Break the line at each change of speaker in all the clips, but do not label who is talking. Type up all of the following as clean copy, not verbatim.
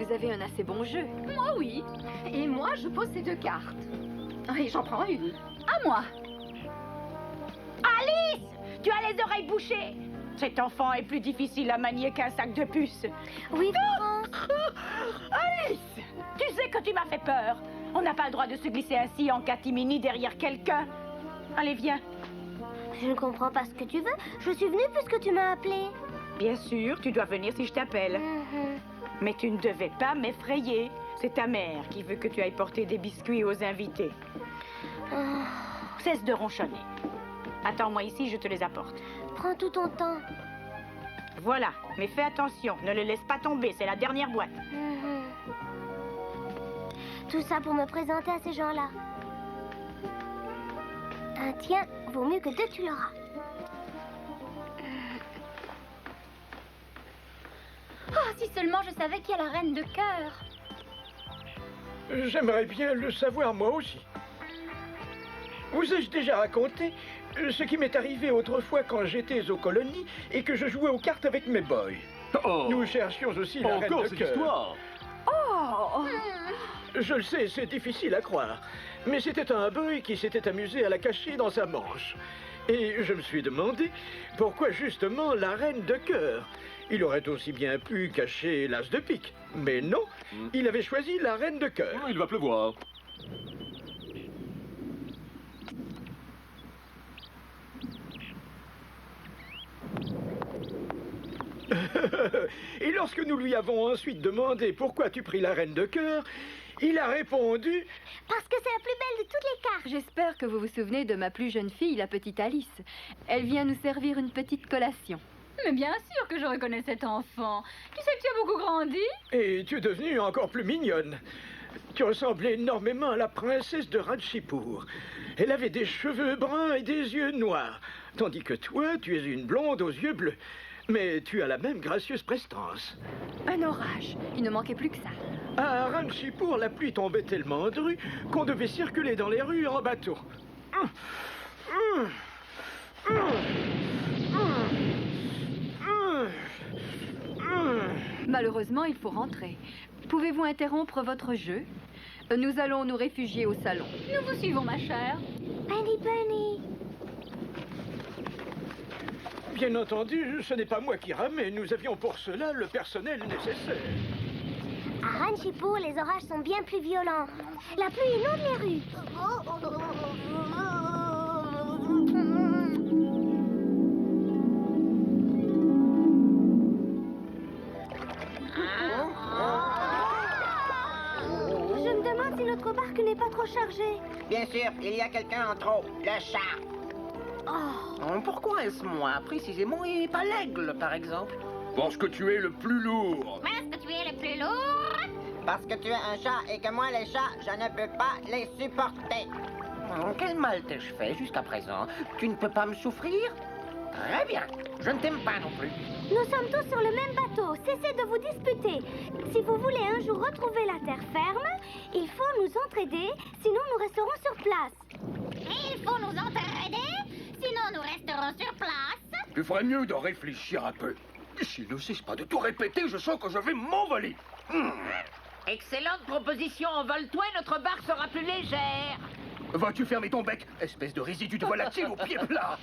vous avez un assez bon jeu.
Moi, oui. Et moi, je pose ces 2 cartes. Et j'en prends une. À moi.
Alice! Tu as les oreilles bouchées! Cet enfant est plus difficile à manier qu'un sac de puces.
Oui, France.
Alice! Tu sais que tu m'as fait peur. On n'a pas le droit de se glisser ainsi en catimini derrière quelqu'un. Allez, viens.
Je ne comprends pas ce que tu veux. Je suis venue puisque tu m'as appelée.
Bien sûr, tu dois venir si je t'appelle. Mais tu ne devais pas m'effrayer. C'est ta mère qui veut que tu ailles porter des biscuits aux invités. Cesse de ronchonner. Attends-moi ici, je te les apporte.
Prends tout ton temps.
Voilà, mais fais attention, ne le laisse pas tomber, c'est la dernière boîte.
Tout ça pour me présenter à ces gens-là. Un tien vaut mieux que 2, tu l'auras.
Oh, si seulement je savais qui est la reine de cœur.
J'aimerais bien le savoir moi aussi. Vous ai-je déjà raconté ce qui m'est arrivé autrefois quand j'étais aux colonies et que je jouais aux cartes avec mes boys?
Oh.
Nous cherchions aussi la reine
Encore
de
cette
cœur.
histoire.
Je le sais, c'est difficile à croire. Mais c'était un boy qui s'était amusé à la cacher dans sa manche. Et je me suis demandé pourquoi justement la reine de cœur. Il aurait aussi bien pu cacher l'as de pique. Mais non, il avait choisi la reine de cœur.
Il va pleuvoir.
Et lorsque nous lui avons ensuite demandé pourquoi tu pris la reine de cœur, il a répondu...
Parce que c'est la plus belle de toutes les cartes.
J'espère que vous vous souvenez de ma plus jeune fille, la petite Alice. Elle vient nous servir une petite collation.
Mais bien sûr que je reconnais cet enfant. Tu sais que tu as beaucoup grandi.
Et tu es devenue encore plus mignonne. Tu ressemblais énormément à la princesse de Ranchipur. Elle avait des cheveux bruns et des yeux noirs. Tandis que toi, tu es une blonde aux yeux bleus. Mais tu as la même gracieuse prestance.
Un orage. Il ne manquait plus que ça.
À Ranchipur, la pluie tombait tellement drue qu'on devait circuler dans les rues en bateau.
Malheureusement, il faut rentrer. Pouvez-vous interrompre votre jeu? Nous allons nous réfugier au salon.
Nous vous suivons, ma chère.
Penny Penny.
Bien entendu, ce n'est pas moi qui ramais. Nous avions pour cela le personnel nécessaire.
À Ranchipur, les orages sont bien plus violents. La pluie inonde les rues. Je me demande si notre barque n'est pas trop chargée.
Bien sûr, il y a quelqu'un en trop, le chat. Pourquoi est-ce moi, précisément, et pas l'aigle, par exemple?
Parce que tu es le plus lourd.
Parce que tu es le plus lourd.
Parce que tu es un chat et que moi, les chats, je ne peux pas les supporter. Quel mal t'ai-je fait jusqu'à présent? Tu ne peux pas me souffrir? Très bien, je ne t'aime pas non plus.
Nous sommes tous sur le même bateau. Cessez de vous disputer. Si vous voulez un jour retrouver la terre ferme, il faut nous entraider, sinon nous resterons sur place.
Il faut nous entraider, sinon nous resterons sur place.
Tu ferais mieux de réfléchir un peu. S'il ne cesse pas de tout répéter, je sens que je vais m'envoler.
Excellente proposition, envole-toi et notre barque sera plus légère.
Vas-tu fermer ton bec, espèce de résidu de volatile au pied plat?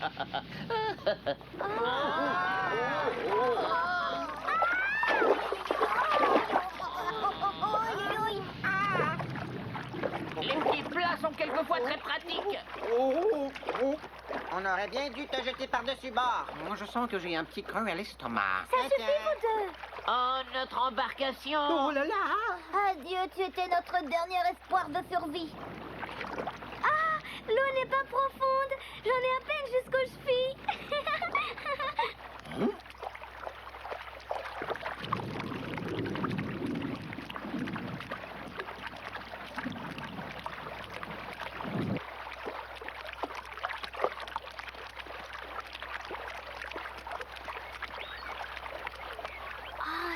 Les pieds plats sont quelquefois très pratiques.
On aurait bien dû te jeter par-dessus bord. Moi, je sens que j'ai un petit creux à l'estomac.
Ça suffit, vous deux.
Oh, notre embarcation.
Oh là là!
Adieu, tu étais notre dernier espoir de survie. Ah, l'eau n'est pas profonde. J'en ai à peine jusqu'aux chevilles.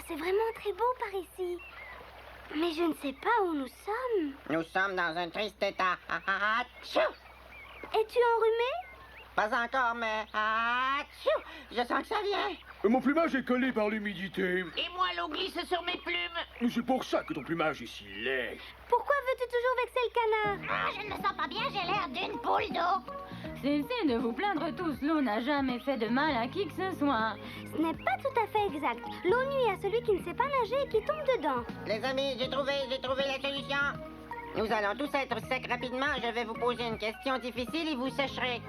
C'est vraiment très beau par ici. Mais je ne sais pas où nous sommes.
Nous sommes dans un triste état. Achou!
Es-tu enrhumé?
Pas encore, mais... Ah, tchou! Je sens que ça vient.
Mon plumage est collé par l'humidité.
Et moi, l'eau glisse sur mes plumes.
C'est pour ça que ton plumage est si laid.
Pourquoi veux-tu toujours vexer le canard?
Ah, je ne me sens pas bien, j'ai l'air d'une poule d'eau.
Cessez de vous plaindre tous, l'eau n'a jamais fait de mal à qui que ce soit.
Ce n'est pas tout à fait exact. L'eau nuit à celui qui ne sait pas nager et qui tombe dedans.
Les amis, j'ai trouvé la solution. Nous allons tous être secs rapidement. Je vais vous poser une question difficile et vous sécherez.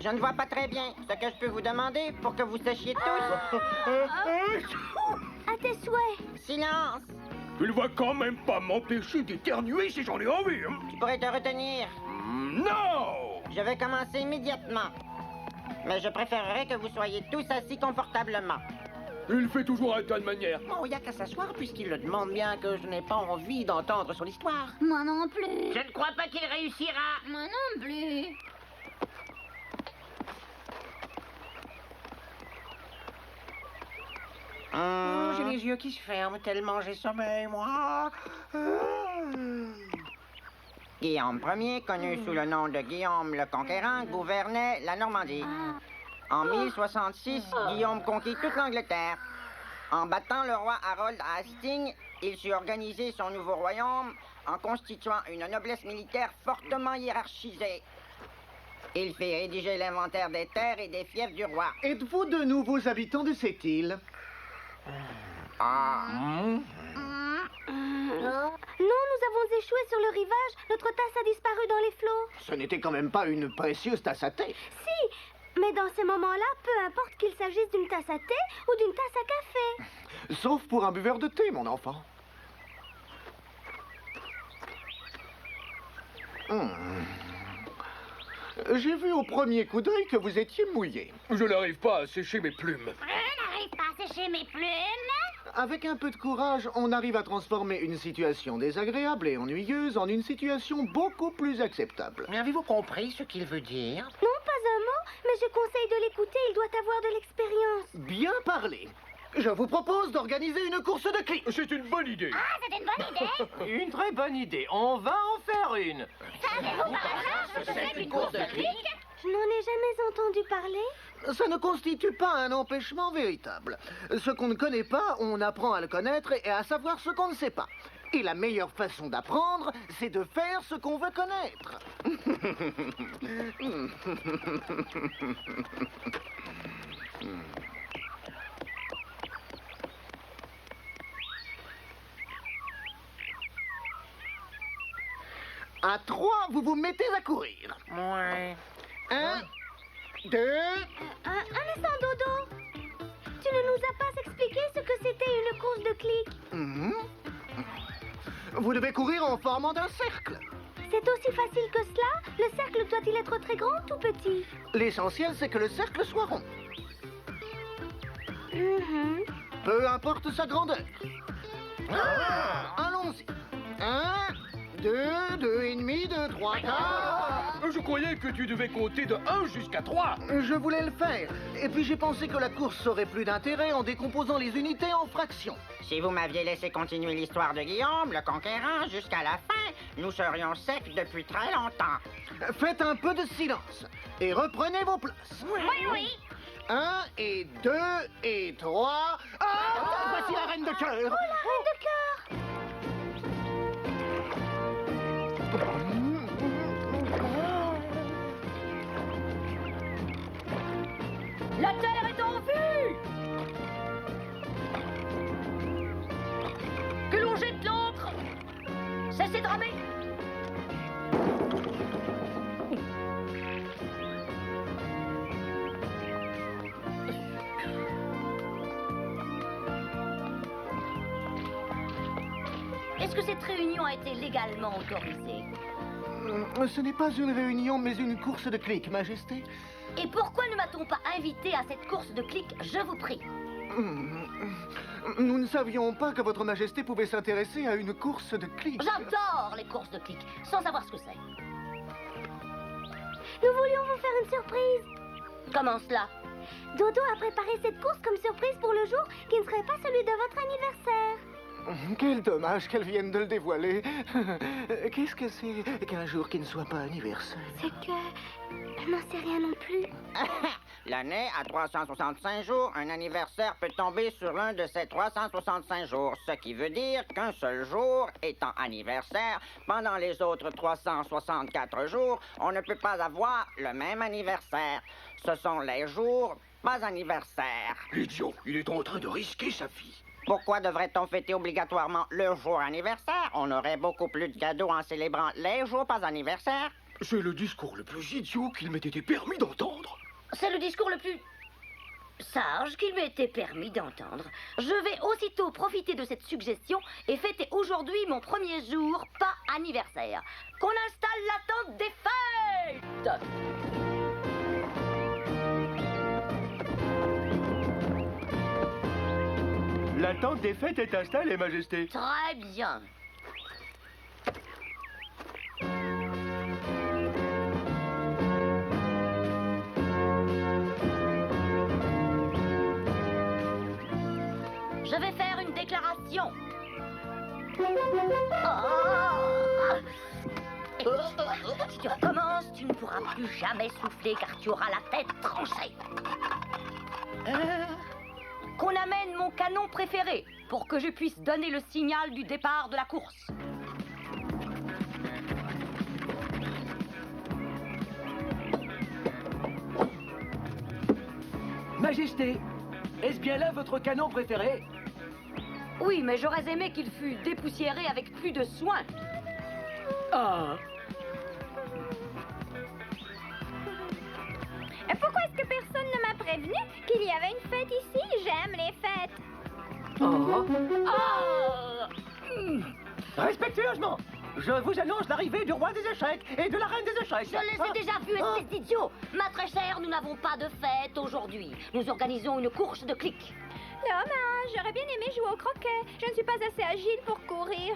Je ne vois pas très bien ce que je peux vous demander pour que vous séchiez tous.
À tes souhaits.
Silence!
Il va quand même pas m'empêcher d'éternuer si j'en ai envie. Hein.
Tu pourrais te retenir.
Non!
Je vais commencer immédiatement. Mais je préférerais que vous soyez tous assis confortablement.
Il fait toujours un tas de manières.
Bon, il n'y a qu'à s'asseoir puisqu'il le demande bien que je n'ai pas envie d'entendre son histoire.
Moi non plus.
Je ne crois pas qu'il réussira.
Moi non plus.
J'ai les yeux qui se ferment tellement j'ai sommeil, moi. Guillaume Ier, connu sous le nom de Guillaume le Conquérant, gouvernait la Normandie. En 1066, Guillaume conquit toute l'Angleterre. En battant le roi Harold à Hastings, il sut organiser son nouveau royaume en constituant une noblesse militaire fortement hiérarchisée. Il fit rédiger l'inventaire des terres et des fiefs du roi.
Êtes-vous de nouveaux habitants de cette île?
Non, nous avons échoué sur le rivage. Notre tasse a disparu dans les flots.
Ce n'était quand même pas une précieuse tasse à thé.
Si, mais dans ces moments-là, peu importe qu'il s'agisse d'une tasse à thé ou d'une tasse à café.
Sauf pour un buveur de thé, mon enfant. J'ai vu au premier coup d'œil que vous étiez mouillé.
Je n'arrive pas à sécher mes plumes.
Je n'arrive pas à sécher mes plumes.
Avec un peu de courage, on arrive à transformer une situation désagréable et ennuyeuse en une situation beaucoup plus acceptable.
Mais avez-vous compris ce qu'il veut dire?
Non, pas un mot, mais je conseille de l'écouter. Il doit avoir de l'expérience.
Bien parlé. Je vous propose d'organiser une course de clics.
C'est une bonne idée.
Ah, c'est une bonne idée.
Une très bonne idée. On va en faire une.
Savez-vous par hasard ce que c'est qu'une course de clics?
Je n'en ai jamais entendu parler.
Ça ne constitue pas un empêchement véritable. Ce qu'on ne connaît pas, on apprend à le connaître et à savoir ce qu'on ne sait pas. Et la meilleure façon d'apprendre, c'est de faire ce qu'on veut connaître. À 3, vous vous mettez à courir.
Ouais.
1, 2...
Un instant, Dodo. Tu ne nous as pas expliqué ce que c'était une course de clics.
Vous devez courir en formant un cercle.
C'est aussi facile que cela? Le cercle doit-il être très grand ou petit?
L'essentiel, c'est que le cercle soit rond. Peu importe sa grandeur. Allons-y. 1, 2, 2 et demi, 2, 3 quarts.
Je croyais que tu devais compter de 1 jusqu'à 3.
Je voulais le faire. Et puis j'ai pensé que la course aurait plus d'intérêt en décomposant les unités en fractions.
Si vous m'aviez laissé continuer l'histoire de Guillaume, le Conquérant, jusqu'à la fin, nous serions secs depuis très longtemps.
Faites un peu de silence et reprenez vos places.
Oui.
1 et 2 et 3. Voici la reine de cœur.
Oh, la reine de cœur!
La terre est en vue! Que l'on jette l'encre! Cessez de ramer!
Est-ce que cette réunion a été légalement autorisée?
Ce n'est pas une réunion, mais une course de clics, Majesté.
Et pourquoi ne m'a-t-on pas invité à cette course de clics, je vous prie?
Nous ne savions pas que votre majesté pouvait s'intéresser à une course de clics.
J'adore les courses de clics, sans savoir ce que c'est.
Nous voulions vous faire une surprise.
Comment cela?
Dodo a préparé cette course comme surprise pour le jour qui ne serait pas celui de votre anniversaire.
Quel dommage qu'elle vienne de le dévoiler. Qu'est-ce que c'est qu'un jour qui ne soit pas anniversaire?
C'est que... je n'en sais rien non plus.
L'année a 365 jours. Un anniversaire peut tomber sur l'un de ces 365 jours, ce qui veut dire qu'un seul jour étant anniversaire, pendant les autres 364 jours, on ne peut pas avoir le même anniversaire. Ce sont les jours pas anniversaires.
L'idiot, il est en train de risquer sa vie.
Pourquoi devrait-on fêter obligatoirement le jour anniversaire? On aurait beaucoup plus de cadeaux en célébrant les jours pas anniversaires.
C'est le discours le plus idiot qu'il m'ait été permis d'entendre.
C'est le discours le plus sage qu'il m'ait été permis d'entendre. Je vais aussitôt profiter de cette suggestion et fêter aujourd'hui mon premier jour pas anniversaire. Qu'on installe la tente des fêtes!
La tente des fêtes est installée, Majesté.
Très bien. Je vais faire une déclaration. Si tu recommences, tu ne pourras plus jamais souffler car tu auras la tête tranchée. Qu'on amène mon canon préféré pour que je puisse donner le signal du départ de la course.
Majesté, est-ce bien là votre canon préféré?
Oui, mais j'aurais aimé qu'il fût dépoussiéré avec plus de soin.
Ah.
Pourquoi est-ce que personne ne m'a prévenu qu'il y avait une fête ici? J'aime les fêtes.
Oh. Respectueusement, je vous annonce l'arrivée du roi des échecs et de la reine des échecs.
Je les ai déjà vus, espèce d'idiot. Ma très chère, nous n'avons pas de fête aujourd'hui. Nous organisons une course de clics.
Dommage, j'aurais bien aimé jouer au croquet. Je ne suis pas assez agile pour courir.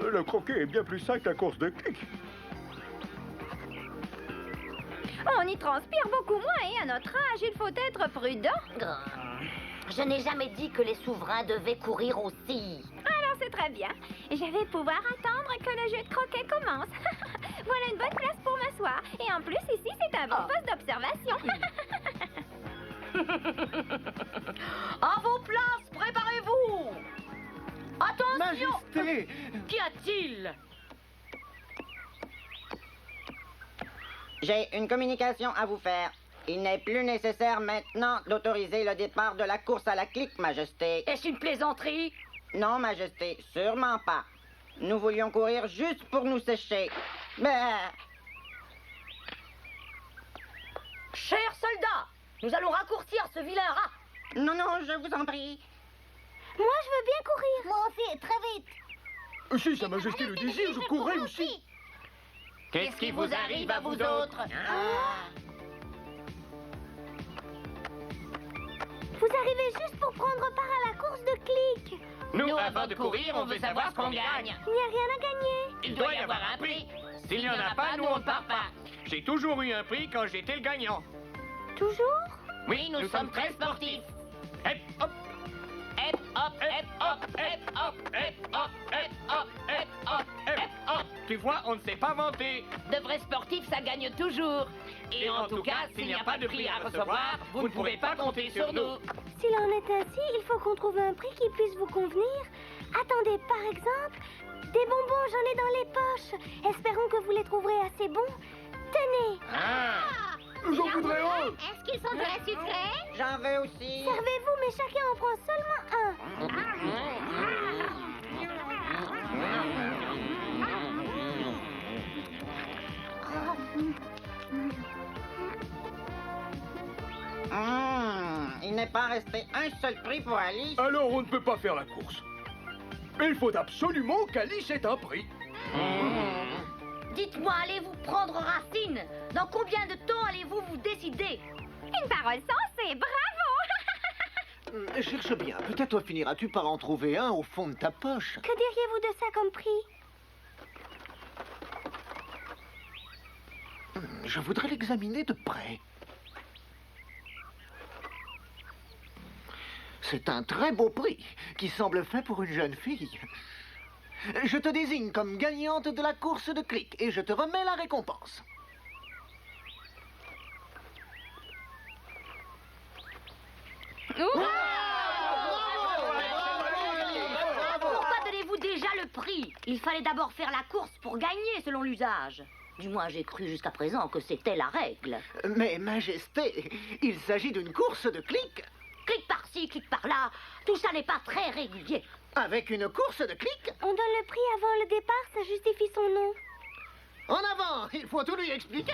Le croquet est bien plus sain que la course de clics.
On y transpire beaucoup moins et à notre âge, il faut être prudent.
Je n'ai jamais dit que les souverains devaient courir aussi.
Alors c'est très bien. Je vais pouvoir attendre que le jeu de croquet commence. Voilà une bonne place pour m'asseoir. Et en plus, ici, c'est un bon poste d'observation.
À vos places, préparez-vous. Attention.
Majesté!
Qu'y a-t-il?
J'ai une communication à vous faire. Il n'est plus nécessaire maintenant d'autoriser le départ de la course à la clique, Majesté.
Est-ce une plaisanterie?
Non, Majesté, sûrement pas. Nous voulions courir juste pour nous sécher. Ben...
Chers soldats, nous allons raccourcir ce vilain rat.
Non, non, je vous en prie.
Moi, je veux bien courir.
Moi aussi, très vite.
Si Sa Majesté le désire, je courrai aussi.
Qu'est-ce qui vous arrive à vous autres?
Vous arrivez juste pour prendre part à la course de clics.
Nous, avant de courir, on veut savoir ce qu'on gagne.
Il n'y a rien à gagner.
Il doit y avoir un prix. S'il n'y en a pas, nous, on ne part pas. J'ai toujours eu un prix quand j'étais le gagnant.
Toujours?
Oui, nous sommes très sportifs. Hep, hop. Hep, hop, hep, hop, hep, hop, hep, hop, hep, hop, hep, hop, hep, hop. Tu vois, on ne s'est pas vanté.
De vrais sportifs, ça gagne toujours.
Et en tout cas, s'il n'y a pas de prix à recevoir, vous ne pouvez pas compter sur nous.
S'il en est ainsi, il faut qu'on trouve un prix qui puisse vous convenir. Attendez, par exemple, des bonbons, j'en ai dans les poches. Espérons que vous les trouverez assez bons. Tenez.
J'en voudrais un.
Est-ce qu'ils sont très sucrés?
J'en veux aussi.
Servez-vous, mais chacun en prend seulement un.
Il n'est pas resté un seul prix pour Alice.
Alors on ne peut pas faire la course. Il faut absolument qu'Alice ait un prix.
Dites-moi, allez-vous prendre racine? Dans combien de temps allez-vous vous décider?
Une parole sensée, bravo!
Cherche bien. Peut-être finiras-tu par en trouver un au fond de ta poche.
Que diriez-vous de ça comme prix?
Je voudrais l'examiner de près. C'est un très beau prix qui semble fait pour une jeune fille. Je te désigne comme gagnante de la course de clic et je te remets la récompense.
Pourquoi donnez-vous déjà le prix? Il fallait d'abord faire la course pour gagner selon l'usage. Du moins, j'ai cru jusqu'à présent que c'était la règle.
Mais Majesté, il s'agit d'une course de clic.
Clic par-ci, clic par-là, tout ça n'est pas très régulier.
Avec une course de clic?
On donne le prix avant le départ, ça justifie son nom.
En avant, il faut tout lui expliquer.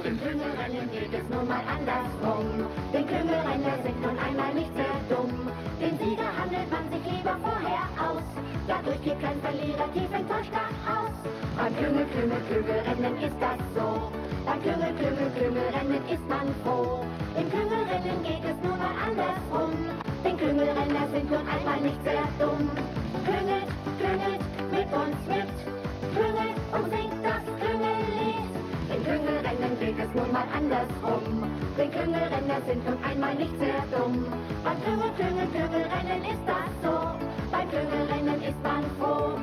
Im Klüngelrennen geht es nun mal andersrum. Den Klüngelrenner sind nun einmal nicht sehr dumm. Den Sieger handelt man sich lieber vorher aus. Dadurch geht kein Verlierer tief enttäuscht nach Haus. Beim Klüngelrennen ist das so. Beim Klüngelrennen ist man froh. Im Klüngelrennen geht es nun mal andersrum. Den Klüngelrenner sind nun einmal nicht sehr dumm. Klüngelt, klüngelt mit uns mit. Klüngelt und singt das Klüngellied. Im Klüngelrennen geht es nun mal andersrum. Den Klüngelrenner sind nun einmal nicht sehr dumm. Beim Klüngelrennen ist das so. Beim Klüngelrennen ist man froh.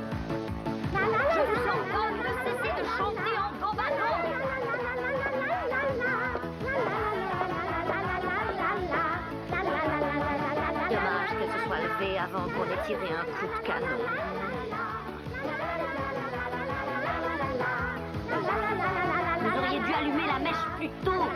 Je vous entends de cesser de chanter en grand ballon. Dommage qu'elle se soit levée avant qu'on ait tiré un coup de canon. Vous auriez dû allumer la mèche plus tôt.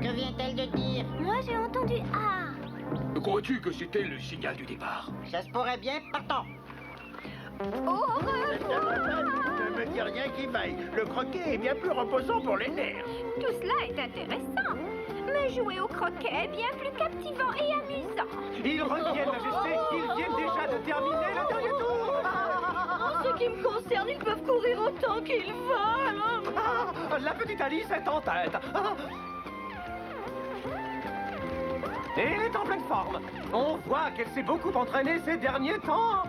Que vient-elle de dire?
Moi, j'ai entendu ah.
Crois-tu que c'était le signal du départ?
Ça se pourrait bien, partons.
Au revoir.
Ne me dis rien qui vaille. Le croquet est bien plus reposant pour les nerfs.
Tout cela est intéressant. Mais jouer au croquet est bien plus captivant et amusant.
Ils reviennent, Majesté. Ils viennent déjà de terminer le dernier tour.
En ce qui me concerne, ils peuvent courir autant qu'ils veulent.
Ah, la petite Alice est en tête. Ah. Et elle est en pleine forme. On voit qu'elle s'est beaucoup entraînée ces derniers temps.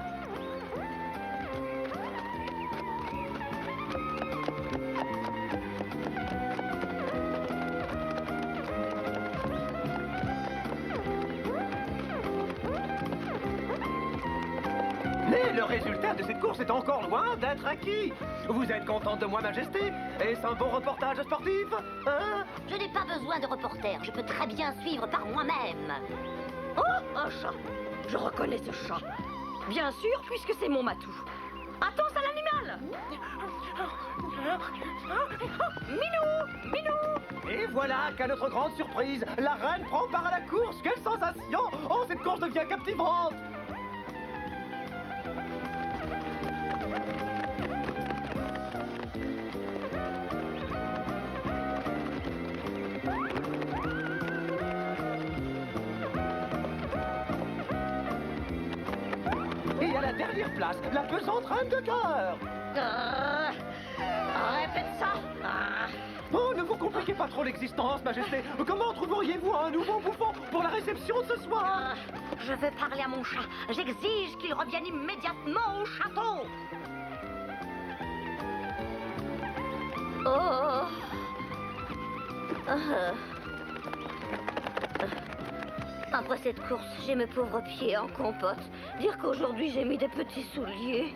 Mais le résultat de cette course est encore loin d'être acquis. Vous êtes contente de moi, Majesté? Est-ce un bon reportage sportif? Hein?
Je n'ai pas besoin de reporter. Je peux très bien suivre par moi-même. Oh, un chat. Je reconnais ce chat. Bien sûr, puisque c'est mon matou. Attention à l'animal. Minou, Minou.
Et voilà qu'à notre grande surprise, la reine prend part à la course. Quelle sensation! Oh, cette course devient captivante! Et à la dernière place, la pesante reine de cœur.
Répète ça.
Oh, ne vous compliquez pas trop l'existence, Majesté. Comment trouveriez-vous un nouveau bouffon pour la réception de ce soir?
Je veux parler à mon chat. J'exige qu'il revienne immédiatement au château. Oh. Après cette course, j'ai mes pauvres pieds en compote. Dire qu'aujourd'hui j'ai mis des petits souliers.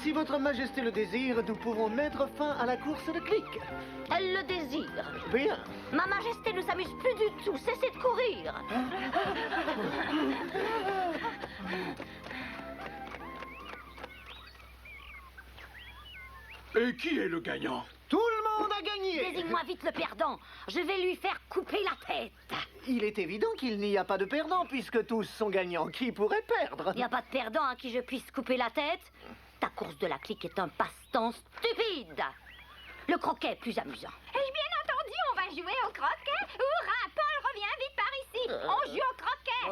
Si votre Majesté le désire, nous pouvons mettre fin à la course de clic.
Elle le désire.
Bien.
Ma Majesté ne s'amuse plus du tout. Cessez de courir.
Et qui est le gagnant?
Tout le monde a gagné.
Désigne-moi vite le perdant. Je vais lui faire couper la tête.
Il est évident qu'il n'y a pas de perdant puisque tous sont gagnants. Qui pourrait perdre?
Il n'y a pas de perdant à qui je puisse couper la tête. Ta course de la clique est un passe-temps stupide. Le croquet est plus amusant.
Ai-je bien entendu? On va jouer au croquet? Hurrah! Paul vite, on joue au croquet.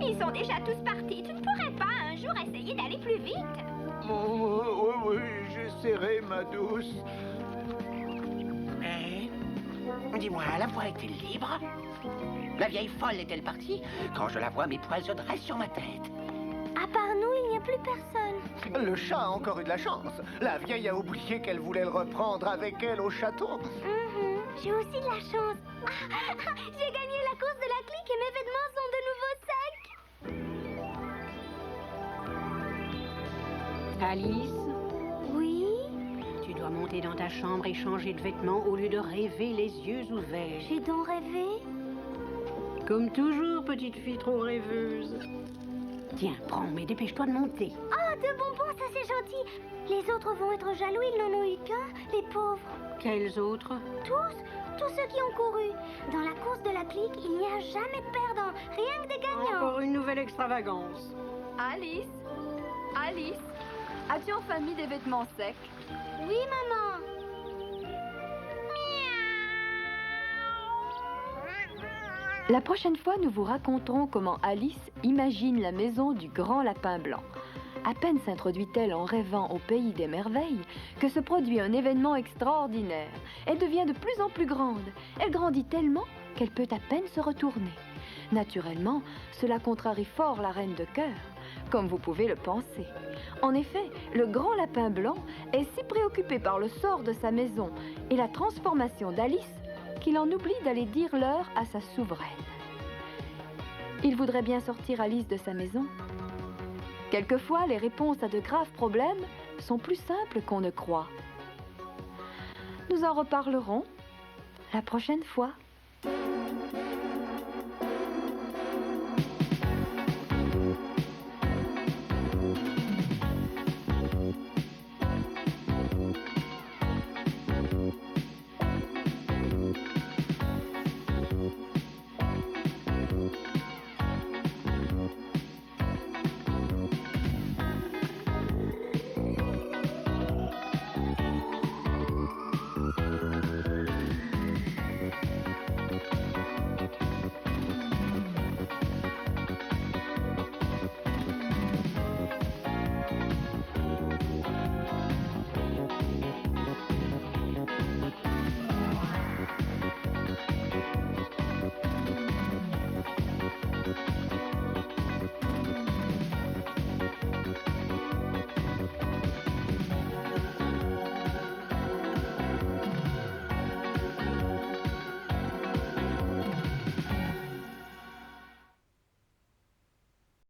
Ils sont déjà tous partis. Tu ne pourrais pas un jour essayer d'aller plus vite?
Oui, j'essaierai, ma douce.
Mais... Dis-moi, la voie est-elle libre? La vieille folle est-elle partie? Quand je la vois, mes poils se dressent sur ma tête.
À part nous, il n'y a plus personne.
Le chat a encore eu de la chance. La vieille a oublié qu'elle voulait le reprendre avec elle au château.
J'ai aussi de la chance. J'ai gagné la course de la clique et mes vêtements sont de nouveau secs.
Alice,
Oui?
tu dois monter dans ta chambre et changer de vêtements au lieu de rêver les yeux ouverts.
J'ai donc rêvé?
Comme toujours, petite fille trop rêveuse. Tiens, prends, mais dépêche-toi de monter.
Oh, de bonbons, ça c'est gentil. Les autres vont être jaloux, ils n'en ont eu qu'un, les pauvres.
Quels autres?
Tous ceux qui ont couru. Dans la course de la clique, il n'y a jamais de perdants, rien que des gagnants.
Encore une nouvelle extravagance.
Alice? Alice? As-tu enfin mis des vêtements secs?
Oui, maman.
La prochaine fois, nous vous raconterons comment Alice imagine la maison du grand lapin blanc. À peine s'introduit-elle en rêvant au pays des merveilles que se produit un événement extraordinaire. Elle devient de plus en plus grande. Elle grandit tellement qu'elle peut à peine se retourner. Naturellement, cela contrarie fort la reine de cœur, comme vous pouvez le penser. En effet, le grand lapin blanc est si préoccupé par le sort de sa maison et la transformation d'Alice qu'il en oublie d'aller dire l'heure à sa souveraine. Il voudrait bien sortir Alice de sa maison. Quelquefois, les réponses à de graves problèmes sont plus simples qu'on ne croit. Nous en reparlerons la prochaine fois.